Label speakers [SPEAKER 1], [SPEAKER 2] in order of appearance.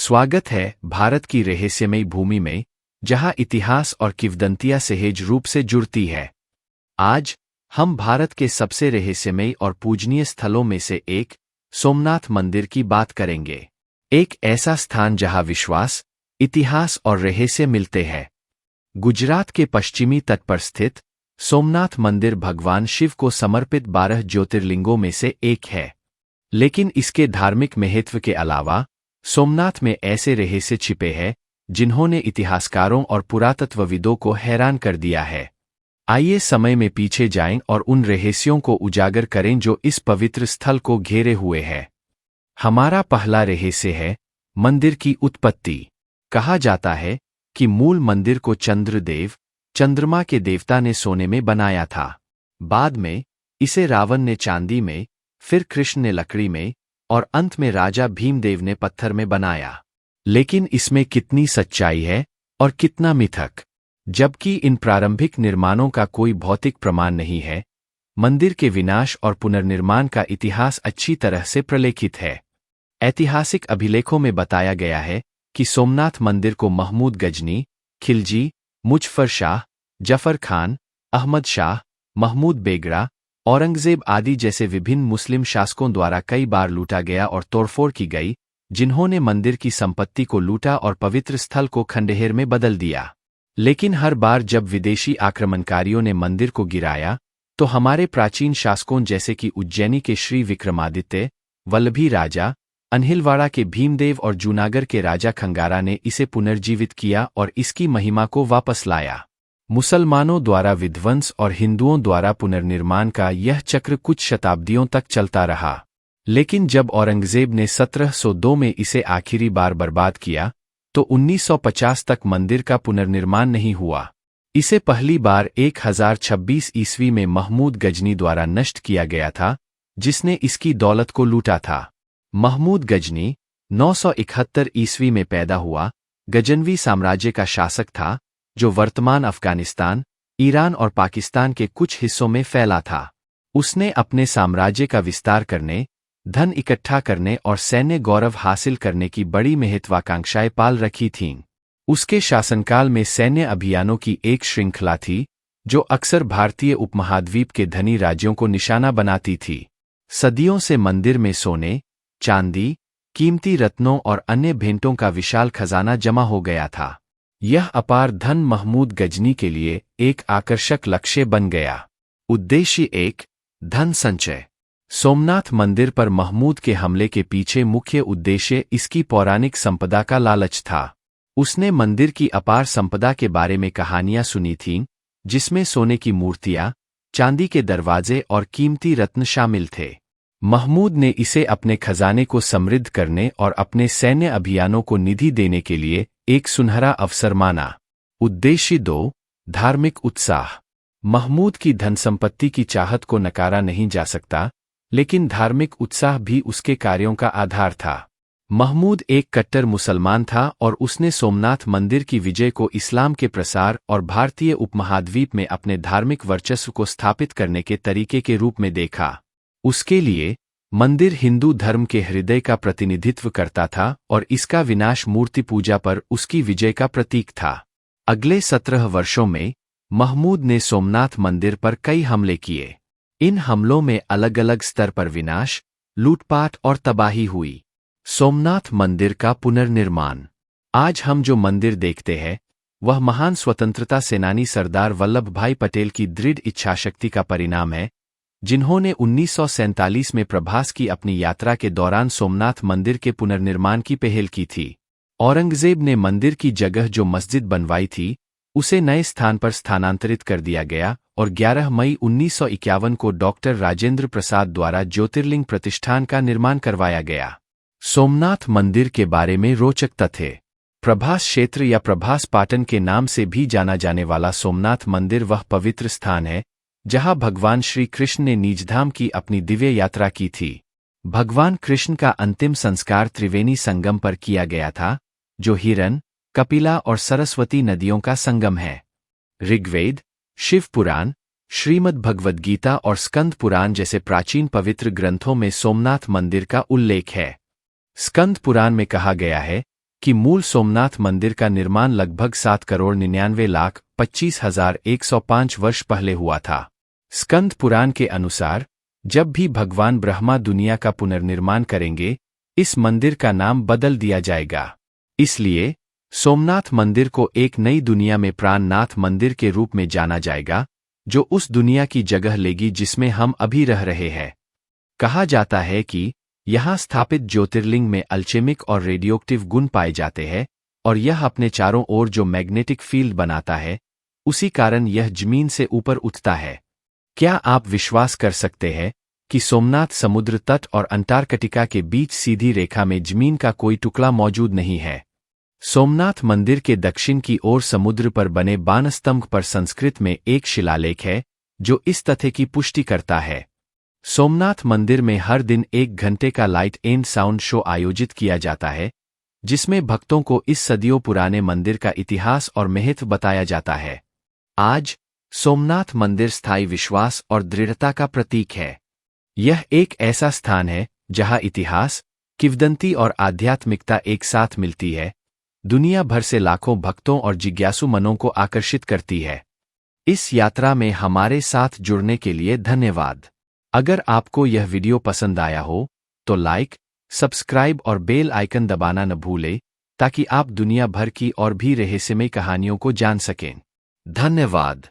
[SPEAKER 1] स्वागत है भारत की रहस्यमयी भूमि में, जहां इतिहास और किंवदंतियां सहज रूप से जुड़ती है। आज हम भारत के सबसे रहस्यमयी और पूजनीय स्थलों में से एक सोमनाथ मंदिर की बात करेंगे। एक ऐसा स्थान जहां विश्वास, इतिहास और रहस्य मिलते हैं। गुजरात के पश्चिमी तट पर स्थित सोमनाथ मंदिर भगवान शिव को समर्पित 12 ज्योतिर्लिंगों में से एक है। लेकिन इसके धार्मिक महत्व के अलावा सोमनाथ में ऐसे रहस्य छिपे हैं जिन्होंने इतिहासकारों और पुरातत्वविदों को हैरान कर दिया है। आइए समय में पीछे जाएं और उन रहस्यों को उजागर करें जो इस पवित्र स्थल को घेरे हुए हैं। हमारा पहला रहस्य है मंदिर की उत्पत्ति। कहा जाता है कि मूल मंदिर को चंद्रदेव, चंद्रमा के देवता ने सोने में बनाया था। बाद में इसे रावण ने चांदी में, फिर कृष्ण ने लकड़ी में और अंत में राजा भीमदेव ने पत्थर में बनाया। लेकिन इसमें कितनी सच्चाई है और कितना मिथक। जबकि इन प्रारंभिक निर्माणों का कोई भौतिक प्रमाण नहीं है, मंदिर के विनाश और पुनर्निर्माण का इतिहास अच्छी तरह से प्रलेखित है। ऐतिहासिक अभिलेखों में बताया गया है कि सोमनाथ मंदिर को महमूद गजनी, खिलजी, मुजफ्फर शाह, जफर खान, अहमद शाह, महमूद बेगड़ा, औरंगजेब आदि जैसे विभिन्न मुस्लिम शासकों द्वारा कई बार लूटा गया और तोड़फोड़ की गई, जिन्होंने मंदिर की संपत्ति को लूटा और पवित्र स्थल को खंडहर में बदल दिया। लेकिन हर बार जब विदेशी आक्रमणकारियों ने मंदिर को गिराया, तो हमारे प्राचीन शासकों जैसे कि उज्जैनी के श्री विक्रमादित्य, वल्लभी राजा, अनहिलवाड़ा के भीमदेव और जूनागढ़ के राजा खंगारा ने इसे पुनर्जीवित किया और इसकी महिमा को वापस लाया। मुसलमानों द्वारा विध्वंस और हिंदुओं द्वारा पुनर्निर्माण का यह चक्र कुछ शताब्दियों तक चलता रहा। लेकिन जब औरंगजेब ने 1702 में इसे आखिरी बार बर्बाद किया, तो 1950 तक मंदिर का पुनर्निर्माण नहीं हुआ। इसे पहली बार 1026 ईस्वी में महमूद गजनी द्वारा नष्ट किया गया था, जिसने इसकी दौलत को लूटा था। महमूद गजनी 971 ईस्वी में पैदा हुआ, गजनवी साम्राज्य का शासक था, जो वर्तमान अफगानिस्तान, ईरान और पाकिस्तान के कुछ हिस्सों में फैला था। उसने अपने साम्राज्य का विस्तार करने, धन इकट्ठा करने और सैन्य गौरव हासिल करने की बड़ी महत्वाकांक्षाएं पाल रखी थीं। उसके शासनकाल में सैन्य अभियानों की एक श्रृंखला थी, जो अक्सर भारतीय उपमहाद्वीप के धनी राज्यों को निशाना बनाती थी। सदियों से मंदिर में सोने, चांदी, कीमती रत्नों और अन्य भेंटों का विशाल खजाना जमा हो गया था। यह अपार धन महमूद गजनी के लिए एक आकर्षक लक्ष्य बन गया। उद्देश्य 1, धन संचय। सोमनाथ मंदिर पर महमूद के हमले के पीछे मुख्य उद्देश्य इसकी पौराणिक संपदा का लालच था। उसने मंदिर की अपार संपदा के बारे में कहानियां सुनी थीं, जिसमें सोने की मूर्तियां, चांदी के दरवाजे और कीमती रत्न शामिल थे। महमूद ने इसे अपने खजाने को समृद्ध करने और अपने सैन्य अभियानों को निधि देने के लिए एक सुनहरा अवसर माना। उद्देश्य 2, धार्मिक उत्साह। महमूद की धन संपत्ति की चाहत को नकारा नहीं जा सकता, लेकिन धार्मिक उत्साह भी उसके कार्यों का आधार था। महमूद एक कट्टर मुसलमान था और उसने सोमनाथ मंदिर की विजय को इस्लाम के प्रसार और भारतीय उपमहाद्वीप में अपने धार्मिक वर्चस्व को स्थापित करने के तरीके के रूप में देखा। उसके लिए मंदिर हिंदू धर्म के हृदय का प्रतिनिधित्व करता था और इसका विनाश मूर्ति पूजा पर उसकी विजय का प्रतीक था। अगले 17 वर्षों में महमूद ने सोमनाथ मंदिर पर कई हमले किए। इन हमलों में अलग अलग स्तर पर विनाश, लूटपाट और तबाही हुई। सोमनाथ मंदिर का पुनर्निर्माण। आज हम जो मंदिर देखते हैं, वह महान स्वतंत्रता सेनानी सरदार वल्लभ भाई पटेल की दृढ़ इच्छाशक्ति का परिणाम है, जिन्होंने 1947 में प्रभास की अपनी यात्रा के दौरान सोमनाथ मंदिर के पुनर्निर्माण की पहल की थी। औरंगजेब ने मंदिर की जगह जो मस्जिद बनवाई थी, उसे नए स्थान पर स्थानांतरित कर दिया गया और 11 मई 1951 को डॉक्टर राजेंद्र प्रसाद द्वारा ज्योतिर्लिंग प्रतिष्ठान का निर्माण करवाया गया। सोमनाथ मंदिर के बारे में रोचक तथ्य। प्रभास क्षेत्र या प्रभास पाटन के नाम से भी जाना जाने वाला सोमनाथ मंदिर वह पवित्र स्थान है जहां भगवान श्री कृष्ण ने निजधाम की अपनी दिव्य यात्रा की थी। भगवान कृष्ण का अंतिम संस्कार त्रिवेणी संगम पर किया गया था, जो हिरन, कपिला और सरस्वती नदियों का संगम है। ऋग्वेद, शिव पुराण, श्रीमद् भगवद गीता और स्कंद पुराण जैसे प्राचीन पवित्र ग्रंथों में सोमनाथ मंदिर का उल्लेख है। स्कंद पुराण में कहा गया है कि कि मूल सोमनाथ मंदिर का निर्माण लगभग 7,99,25,105 वर्ष पहले हुआ था। स्कंद पुराण के अनुसार जब भी भगवान ब्रह्मा दुनिया का पुनर्निर्माण करेंगे, इस मंदिर का नाम बदल दिया जाएगा। इसलिए सोमनाथ मंदिर को एक नई दुनिया में प्राणनाथ मंदिर के रूप में जाना जाएगा, जो उस दुनिया की जगह लेगी जिसमें हम अभी रह रहे हैं। कहा जाता है कि यहाँ स्थापित ज्योतिर्लिंग में अल्चेमिक और रेडियोक्टिव गुण पाए जाते हैं, और यह अपने चारों ओर जो मैग्नेटिक फील्ड बनाता है, उसी कारण यह जमीन से ऊपर उठता है। क्या आप विश्वास कर सकते हैं कि सोमनाथ समुद्र तट और अंटार्कटिका के बीच सीधी रेखा में जमीन का कोई टुकड़ा मौजूद नहीं है? सोमनाथ मंदिर के दक्षिण की ओर समुद्र पर बने बाणस्तंभ पर संस्कृत में एक शिलालेख है, जो इस तथ्य की पुष्टि करता है। सोमनाथ मंदिर में हर दिन 1 घंटे का लाइट एंड साउंड शो आयोजित किया जाता है, जिसमें भक्तों को इस सदियों पुराने मंदिर का इतिहास और महत्व बताया जाता है। आज सोमनाथ मंदिर स्थायी विश्वास और दृढ़ता का प्रतीक है। यह एक ऐसा स्थान है जहां इतिहास, किंवदंती और आध्यात्मिकता एक साथ मिलती है, दुनिया भर से लाखों भक्तों और जिज्ञासु मनों को आकर्षित करती है। इस यात्रा में हमारे साथ जुड़ने के लिए धन्यवाद। अगर आपको यह वीडियो पसंद आया हो, तो लाइक, सब्सक्राइब और बेल आइकन दबाना न भूलें, ताकि आप दुनिया भर की और भी रहस्यमय कहानियों को जान सकें। धन्यवाद।